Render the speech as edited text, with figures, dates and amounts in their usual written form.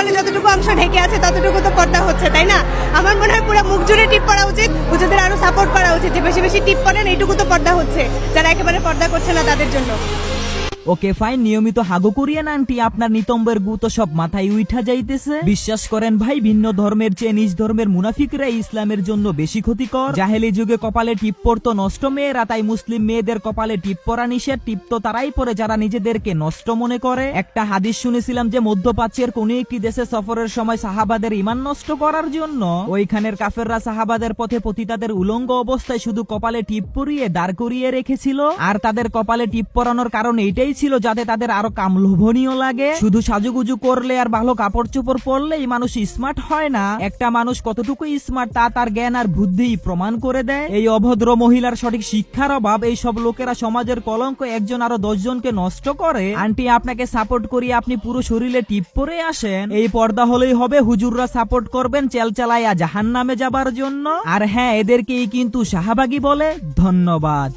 কপালে যতটুকু অংশ ঢেকে আছে ততটুকু তো পর্দা হচ্ছে, তাই না? আমার মনে হয় পুরো মুখ জুড়ে টিপ পরা উচিত, হুজুরদের আরো সাপোর্ট করা উচিত যে বেশি বেশি টিপ পরেন, এইটুকু তো পর্দা হচ্ছে, যারা একেবারে পর্দা করছে না তাদের জন্য। ওকে ফাইন, নিয়মিত হাগু করিয়েন আন্টি, আপনার নিতম্বের গু তো সব মাথায় উঠা যাইতেছে। বিশ্বাস করেন ভাই, ভিন্ন ধর্মের চেয়ে নিজ ধর্মের মুনাফিকরা ইসলামের জন্য বেশি ক্ষতিকর। জাহেলি যুগে কপালে টিপ পরতো নষ্ট মেয়েরা, তাই মুসলিম মেয়েদের কপালে টিপ পরা নিষেধ। টিপ তো তারাই পরে যারা নিজেদেরকে নষ্ট মনে করে। একটা হাদিস শুনেছিলাম যে মধ্যপ্রাচ্যের কোন একটি দেশে সফরের সময় সাহাবাদের ঈমান নষ্ট করার জন্য ওইখানের কাফেররা সাহাবাদের পথে পতিতাদের উলঙ্গ অবস্থায় শুধু কপালে টিপ পরিয়ে দাঁড় করিয়ে রেখেছিল। আর তাদের কপালে টিপ পরানোর কারণ এইটাই ছিল যাতে তাদের আরো কাম লোভনীয় লাগে। শুধু সাজুগুজু করলে আর ভালো কাপড় চোপড় পরলেই মানুষ স্মার্ট হয় না। একটা মানুষ কতটুকু স্মার্ট তা তার জ্ঞান আর বুদ্ধি প্রমাণ করে দেয়। এই অভদ্র মহিলার সঠিক শিক্ষার অভাব, এই সব লোকেরা সমাজের কলঙ্ক, একজন আরো 10 জনকে নষ্ট করে। আন্টি আপনাকে সাপোর্ট করি, আপনি পুরো শরীরে টিপ পরে আসেন, এই পর্দা হলেই হবে। হুজুররা সাপোর্ট করবেন চেলচালাইয়া জাহান্নামে যাবার জন্য। আর হ্যাঁ, এদেরকেই কিন্তু শাহবাগী বলে। ধন্যবাদ।